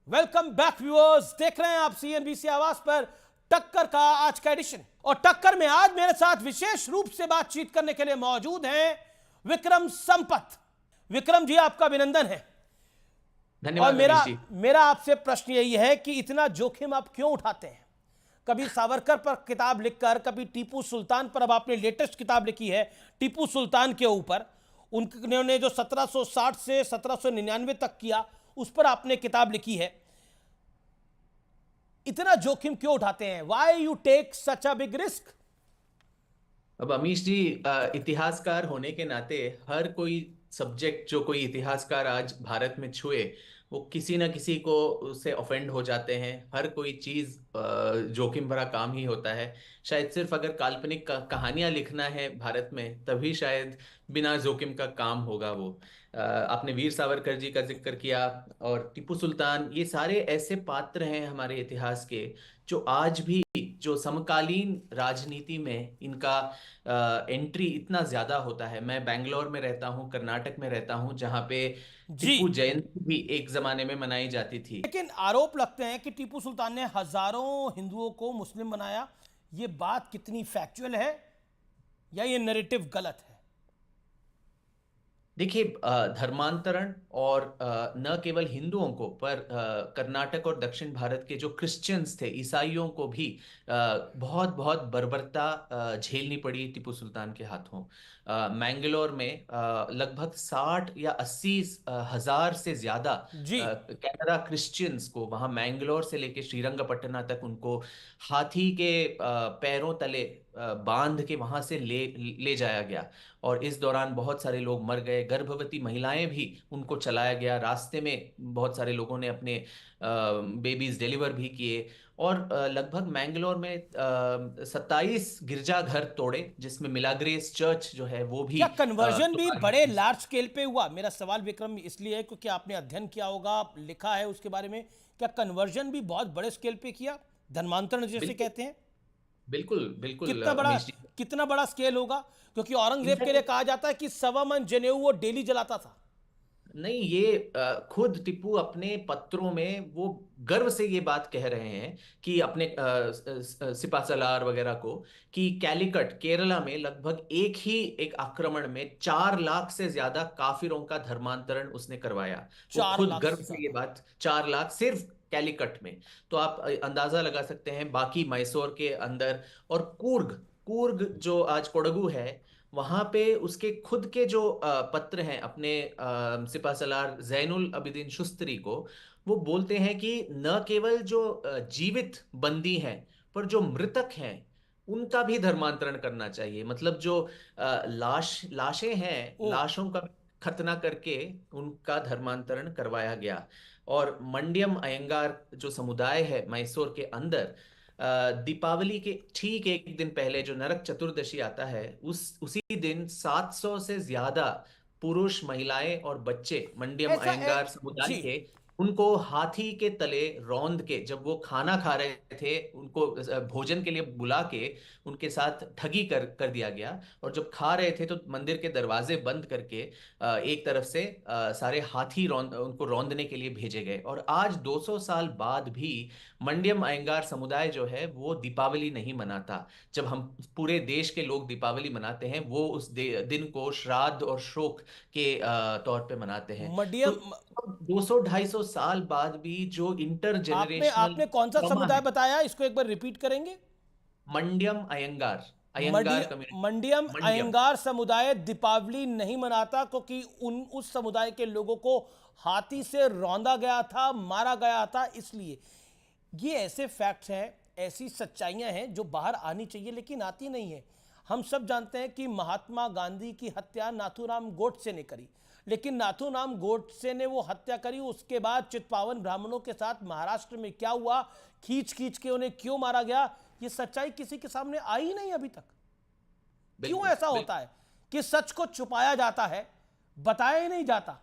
Welcome back viewers, देख रहे हैं आप सीएनबीसी आवाज पर टक्कर का आज का एडिशन। और टक्कर में आज मेरे साथ विशेष रूप से बातचीत करने के लिए मौजूद हैं विक्रम संपत। विक्रम जी, आपका अभिनंदन है। और धन्यवाद मेरा आपसे प्रश्न यही है कि इतना जोखिम आप क्यों उठाते हैं? कभी सावरकर पर किताब लिखकर, कभी टीपू सुल्तान पर, अब आपने लेटेस्ट किताब लिखी है टीपू सुल्तान के ऊपर, उन्होंने जो 1760 से 1799 तक किया उस पर आपने किताब लिखी है। इतना जोखिम क्यों उठाते हैं? Why you take such a big risk? अब अमीश जी, इतिहासकार होने के नाते हर कोई सब्जेक्ट जो कोई इतिहासकार आज भारत में छुए वो किसी ना किसी को उससे ऑफेंड हो जाते हैं। हर कोई चीज जोखिम भरा काम ही होता है। शायद सिर्फ अगर काल्पनिक कहानियां लिखना है भारत में तभी शायद बिना जोखिम का काम होगा वो। आपने वीर सावरकर जी का जिक्र किया और टीपू सुल्तान, ये सारे ऐसे पात्र हैं हमारे इतिहास के जो आज भी, जो समकालीन राजनीति में इनका एंट्री इतना ज्यादा होता है। मैं बैंगलोर में रहता हूँ, कर्नाटक में रहता हूँ, जहाँ पे जी, टीपू जयंती भी एक जमाने में मनाई जाती थी। लेकिन आरोप लगते हैं कि टीपू सुल्तान ने हजारों हिंदुओं को मुस्लिम बनाया। ये बात कितनी फैक्चुअल है या ये नैरेटिव गलत है? देखिए, धर्मांतरण और न केवल हिंदुओं को पर कर्नाटक और दक्षिण भारत के जो क्रिश्चियंस थे, ईसाइयों को भी बहुत बहुत बर्बरता झेलनी पड़ी टीपू सुल्तान के हाथों। मैंगलोर में लगभग 60 या 80 हजार से ज्यादा जी, कनाडा क्रिश्चियंस को वहां मैंगलोर से लेके श्रीरंगपट्टना तक उनको हाथी के पैरों तले बांध के वहां से ले ले जाया गया। और इस दौरान बहुत सारे लोग मर गए, गर्भवती महिलाएं भी उनको चलाया गया। रास्ते में बहुत सारे लोगों ने अपने बेबीज डिलीवर भी किए। और लगभग मैंगलोर में 27 गिरजाघर तोड़े, जिसमें मिलाग्रेस चर्च जो है वो भी क्या कन्वर्जन भी तोड़ा बड़े गया। लार्ज स्केल पे हुआ? मेरा सवाल विक्रम इसलिए है क्योंकि आपने अध्ययन किया होगा, लिखा है उसके बारे में। क्या कन्वर्जन भी बहुत बड़े स्केल पे किया, धर्मांतरण जैसे बिल्कुल कहते हैं? बिल्कुल बिल्कुल कितना बड़ा, अमीश जी। कितना बड़ा स्केल होगा? क्योंकि औरंगजेब के लिए इनफैक्ट कहा जाता है कि 1.25 मन जनेऊ वो डेली जलाता था। नहीं, ये खुद टिप्पू अपने पत्रों में वो गर्व से ये बात कह रहे हैं कि अपने सिपासलार वगैरह को, कि कैलिकट केरला में लगभग एक आक्रमण में 4 लाख से ज्यादा काफिरों का धर्मांतरण उसने करवाया। वो 4 लाख खुद गर्व से से ये ज्यादा? बात, 4 लाख सिर्फ कैलिकट में। तो आप अंदाजा लगा सकते हैं बाकी मैसूर के अंदर। और कूर्ग, कूर्ग जो आज कोडगु है, वहां पे उसके खुद के जो पत्र हैं अपने सिपासलार जैनुल अबिदीन शुस्तरी को, वो बोलते हैं कि न केवल जो जीवित बंदी हैं पर जो मृतक हैं उनका भी धर्मांतरण करना चाहिए। मतलब जो लाशें हैं, ओ, लाशों का खतना करके उनका धर्मांतरण करवाया गया। और मंडियम अयंगार जो समुदाय है मैसूर के अंदर, दीपावली के ठीक एक दिन पहले जो नरक चतुर्दशी आता है, उसी दिन 700 से ज्यादा पुरुष, महिलाएं और बच्चे मंडियम ऐसा अयंगार समुदाय जी, के, उनको हाथी के तले रौंद के, जब वो खाना खा रहे थे उनको भोजन के लिए बुला के उनके साथ ठगी कर दिया गया। और जब खा रहे थे तो मंदिर के दरवाजे बंद करके एक तरफ से सारे हाथी उनको रौंदने के लिए भेजे गए। और आज 200 साल बाद भी मंडियम अयंगार समुदाय जो है वो दीपावली नहीं मनाता। जब हम पूरे देश के लोग दीपावली मनाते हैं, वो उस दिन को श्राद्ध और शोक के तौर पे मनाते हैं। तो मडियम। 200-250 साल बाद भी जो इंटर आपने जनरेशनल आपने कौन सा ट्रॉमा समुदाय है। बताया? इसको एक बार रिपीट करेंगे? मंडियम अयंगार, मडी अयंगार कम्युनिटी। मंडियम मंडियम। अयंगार समुदाय दीपावली नहीं मनाता क्योंकि उस समुदाय के लोगों को हाथी से रौंदा गया था, मारा गया था, इसलिए। ये ऐसे फैक्ट्स हैं, ऐसी सच्चाइयां हैं जो बाहर आनी चाहिए लेकिन आती नहीं है। हम सब जानते हैं कि महात्मा गांधी की हत्या नाथूराम गोडसे ने करी, लेकिन नाथूराम गोडसे ने वो हत्या करी, उसके बाद चित्पावन ब्राह्मणों के साथ महाराष्ट्र में क्या हुआ, खींच खींच के उन्हें क्यों मारा गया, ये सच्चाई किसी के सामने आई नहीं अभी तक। क्यों बिल्कुल ऐसा होता बिल्कुल। है कि सच को छुपाया जाता है, बताया ही नहीं जाता?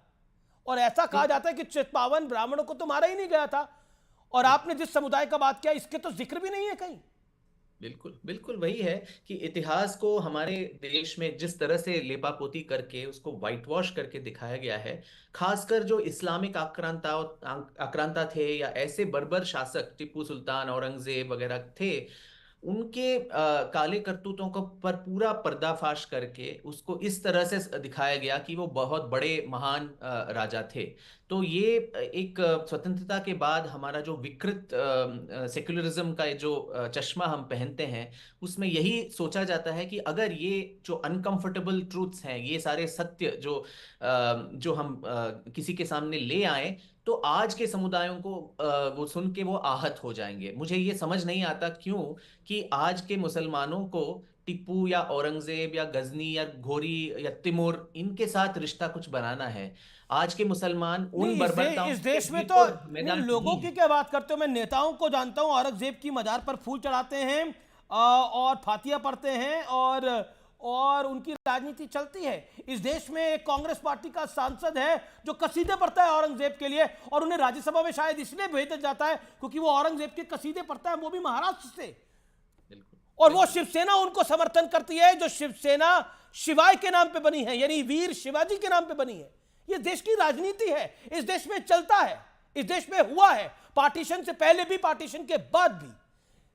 और ऐसा कहा जाता है कि चित्पावन ब्राह्मणों को तो मारा ही नहीं गया था, और आपने जिस समुदाय का बात किया इसके तो जिक्र भी नहीं है कहीं। बिल्कुल बिल्कुल वही है कि इतिहास को हमारे देश में जिस तरह से लेपापोती करके उसको वाइट वॉश करके दिखाया गया है, खासकर जो इस्लामिक आक्रांता थे या ऐसे बर्बर शासक टीपू सुल्तान औरंगजेब वगैरह थे, उनके काले करतूतों को पर पूरा पर्दाफाश करके उसको इस तरह से दिखाया गया कि वो बहुत बड़े महान राजा थे। तो ये एक स्वतंत्रता के बाद हमारा जो विकृत सेक्युलरिज्म का ये जो चश्मा हम पहनते हैं, उसमें यही सोचा जाता है कि अगर ये जो अनकंफर्टेबल ट्रूथ्स हैं, ये सारे सत्य जो हम किसी के सामने ले आए, तो आज के समुदायों को वो सुन के वो आहत हो जाएंगे। मुझे ये समझ नहीं आता क्यों कि आज के मुसलमानों को टिप्पू या औरंगजेब या गजनी या घोरी या तिमूर इनके साथ रिश्ता कुछ बनाना है। आज के मुसलमान उन नहीं, बर्बरताओं इस के देश में जीत तो और नहीं, मैदान लोगों नहीं की है। क्या बात करते हो, मैं नेताओं को जानता हूं औरंगजेब की मजार पर फूल चढ़ाते हैं और फातिया पढ़ते हैं और उनकी राजनीति चलती है। इस देश में एक कांग्रेस पार्टी का सांसद है जो कसीदे पढ़ता है औरंगजेब के लिए, और उन्हें राज्यसभा में शायद इसलिए भेजा जाता है क्योंकि वो औरंगजेब के कसीदे पढ़ता है, वो भी महाराष्ट्र से। बिल्कुल और वो बिल्कुल शिवसेना उनको समर्थन करती है, जो शिवसेना शिवाय के नाम पे बनी है, यानी वीर शिवाजी के नाम पे बनी है। ये देश की राजनीति है, इस देश में चलता है, इस देश में हुआ है, पार्टीशन से पहले भी, पार्टीशन के बाद भी।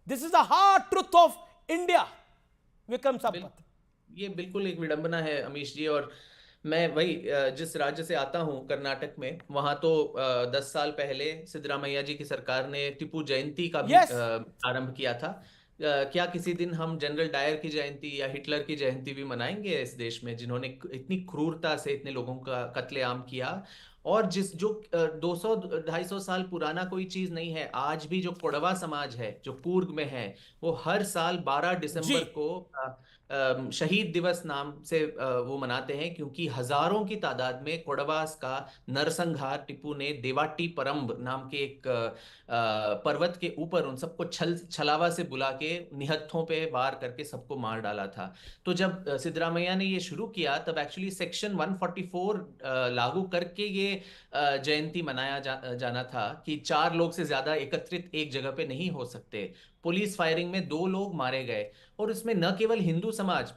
This is the hard truth of India. Vikram Sampath. ये बिल्कुल एक विडंबना है अमीश जी। और मैं वही जिस राज्य से आता हूँ कर्नाटक में, वहां तो 10 साल पहले सिद्धरामैया जी की सरकार ने टीपू जयंती का भी यस। आरंभ किया था। क्या किसी दिन हम जनरल डायर की जयंती या हिटलर की जयंती भी मनाएंगे इस देश में, जिन्होंने इतनी क्रूरता से इतने लोगों का कत्लेआम किया? और जिस जो 200-250 साल पुराना कोई चीज नहीं है। आज भी जो कोडवा समाज है जो कूर्ग में है, वो हर साल 12 दिसंबर जी। को शहीद दिवस नाम से वो मनाते हैं, क्योंकि हजारों की तादाद में कोडवास का नरसंहार टिप्पू ने देवाटी परम्ब नाम के एक पर्वत के ऊपर उन सबको छलावा से बुला के निहत्थों पे वार करके सबको मार डाला था। तो जब सिद्धरामैया ने ये शुरू किया, तब एक्चुअली सेक्शन 144 लागू करके ये जयंती मनाया जाना था कि 4 लोग से ज्यादा एकत्रित एक जगह पे नहीं हो सकते। पुलिस फायरिंग में 2 लोग मारे गए। और इसमें न केवल हिंदू समाज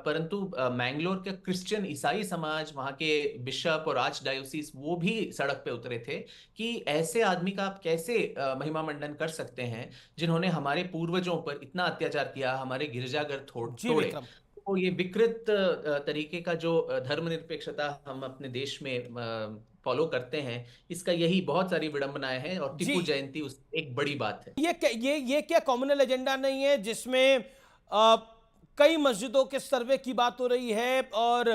परंतु मैंगलोर के क्रिश्चियन ईसाई समाज, वहां के बिशप और आर्च डायोसीस, वो भी सड़क पे उतरे थे कि ऐसे आदमी का आप कैसे महिमा मंडन कर सकते हैं, जिन्होंने हमारे पूर्वजों पर इतना अत्याचार किया, हमारे गिरजाघर जी तोड़े। विक्रम। तो ये विकृत तरीके का जो धर्मनिरपेक्षता हम अपने देश में फॉलो करते हैं, इसका यही बहुत सारी विडंबनाएं हैं, और जी, टिप्पू जयंती उस एक बड़ी बात है। ये क्या कम्युनल एजेंडा नहीं है जिसमें अ, कई मस्जिदों के सर्वे की बात हो रही है और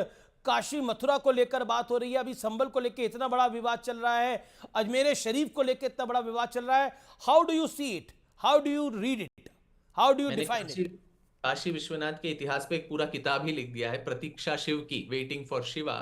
काशी मथुरा को लेकर बात हो रही है, अभी संभल को लेकर इतना बड़ा विवाद चल रहा है, अजमेर शरीफ को लेकर इतना बड़ा विवाद चल रहा है। How do you see it, how do you read it, how do you मैंने डिफाइन काशी इट? काशी विश्वनाथ के इतिहास पे एक पूरा किताब ही लिख दिया है, प्रतीक्षा शिव की, वेटिंग फॉर शिवा।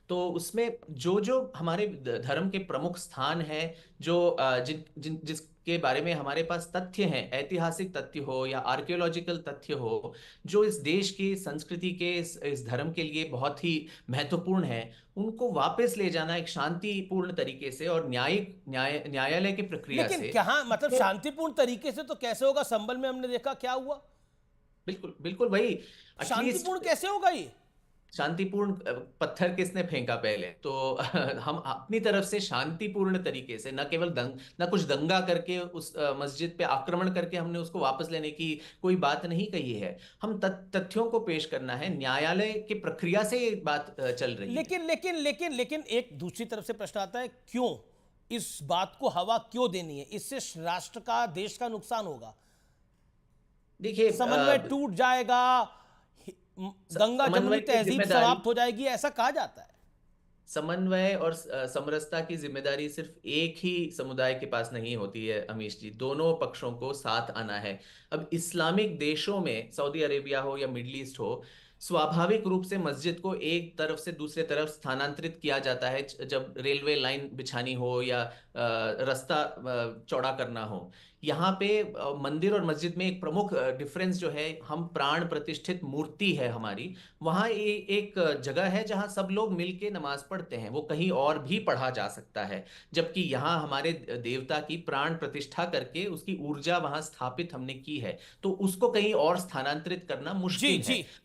तो उसमें जो जो हमारे धर्म के प्रमुख स्थान हैं, जो जिन जिन जिसके बारे में हमारे पास तथ्य हैं, ऐतिहासिक तथ्य हो या आर्कियोलॉजिकल तथ्य हो, जो इस देश की संस्कृति के इस धर्म के लिए बहुत ही महत्वपूर्ण है, उनको वापस ले जाना एक शांतिपूर्ण तरीके से और न्यायालय की प्रक्रिया लेकिन से। क्या मतलब शांतिपूर्ण तरीके से तो कैसे होगा? संभल में हमने देखा क्या हुआ। बिल्कुल बिल्कुल वही। एटलीस्ट शांतिपूर्ण कैसे होगा ये? शांतिपूर्ण पत्थर किसने फेंका पहले? तो हम अपनी तरफ से शांतिपूर्ण तरीके से, न केवल न कुछ दंगा करके उस मस्जिद पे आक्रमण करके हमने उसको वापस लेने की कोई बात नहीं कही है। हम तथ्यों को पेश करना है, न्यायालय की प्रक्रिया से ये बात चल रही है। लेकिन एक दूसरी तरफ से प्रश्न आता है, क्यों इस बात को हवा क्यों देनी है? इससे राष्ट्र का, देश का नुकसान होगा, देखिए समन्वय टूट जाएगा, गंगा जमुनी समन्वय की तहजीब जिम्मेदारी समाप्त हो जाएगी, ऐसा कहा जाता है। समन्वय और समरसता की जिम्मेदारी सिर्फ एक ही समुदाय के पास नहीं होती है अमीश जी, दोनों पक्षों को साथ आना है। अब इस्लामिक देशों में, सऊदी अरेबिया हो या मिडल ईस्ट हो, स्वाभाविक रूप से मस्जिद को एक तरफ से दूसरे तरफ स्थानांतरित किया जाता है जब रेलवे लाइन बिछानी हो या रास्ता चौड़ा करना हो। यहाँ पे मंदिर और मस्जिद में एक प्रमुख डिफरेंस जो है, हम प्राण प्रतिष्ठित मूर्ति है हमारी, वहाँ एक जगह है जहाँ सब लोग मिलके नमाज पढ़ते हैं, वो कहीं और भी पढ़ा जा सकता है। जबकि यहाँ हमारे देवता की प्राण प्रतिष्ठा करके उसकी ऊर्जा वहां स्थापित हमने की है, तो उसको कहीं और स्थानांतरित करना जी मुश्किल जी। है।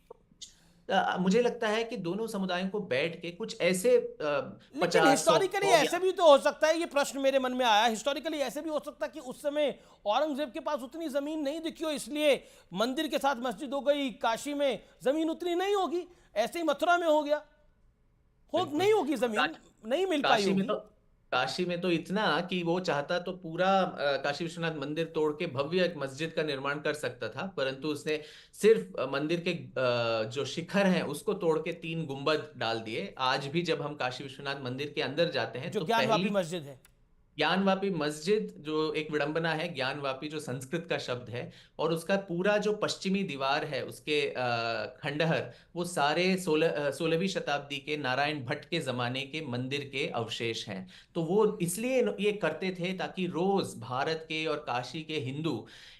मुझे लगता है कि दोनों समुदायों को बैठ के कुछ ऐसे लेकिन 50 100 हिस्टोरिकली या ऐसे भी तो हो सकता है, ये प्रश्न मेरे मन में आया, हिस्टोरिकली ऐसे भी हो सकता है कि उस समय औरंगजेब के पास उतनी जमीन नहीं दिखी हो, इसलिए मंदिर के साथ मस्जिद हो गई, काशी में जमीन उतनी नहीं होगी, ऐसे ही मथुरा में हो गया, हो बिल्कुल। नहीं होगी जमीन, नहीं मिल पाई काशी में होगी। तो काशी में तो इतना कि वो चाहता तो पूरा काशी विश्वनाथ मंदिर तोड़ के भव्य एक मस्जिद का निर्माण कर सकता था, परंतु उसने सिर्फ मंदिर के जो शिखर हैं उसको तोड़ के 3 गुंबद डाल दिए। आज भी जब हम काशी विश्वनाथ मंदिर के अंदर जाते हैं जो तो ज्ञानवापी पहली मस्जिद है। ज्ञानवापी मस्जिद, जो एक विडंबना है, ज्ञानवापी जो संस्कृत का शब्द है, और उसका पूरा जो पश्चिमी दीवार है उसके खंडहर, वो सारे 16वीं शताब्दी के नारायण भट्ट के जमाने के मंदिर के अवशेष हैं। तो वो इसलिए ये करते थे ताकि रोज भारत के और काशी के हिंदू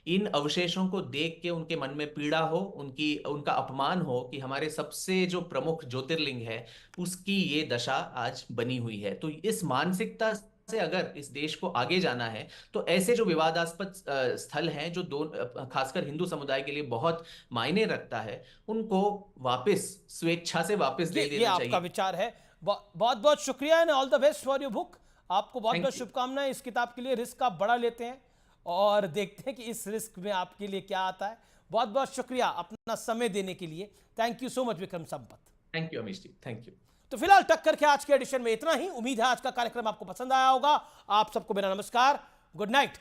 इन अवशेषों को देख के उनके मन में पीड़ा हो, उनका अपमान हो कि हमारे सबसे जो प्रमुख ज्योतिर्लिंग है उसकी ये दशा आज बनी हुई है। तो इस मानसिकता से अगर इस देश को आगे जाना है तो ऐसे जो विवादास्पद स्थल हैं, जो खासकर हिंदू समुदाय के लिए बहुत मायने रखता है, उनको वापस स्वेच्छा से वापस दे ये देना आपका चाहिए। विचार है। बहुत बहुत शुक्रिया and all the best for your book. आपको बहुत थैंक बहुत यू। शुभकामनाएं इस किताब के लिए। रिस्क आप बड़ा लेते हैं और देखते हैं कि इस रिस्क में आपके लिए क्या आता है। बहुत बहुत शुक्रिया अपना समय देने के लिए। Thank you so much Vikram Sampath. Thank you Amish ji, thank you. तो फिलहाल टक्कर के आज के एडिशन में इतना ही। उम्मीद है आज का कार्यक्रम आपको पसंद आया होगा। आप सबको मेरा नमस्कार, गुड नाइट।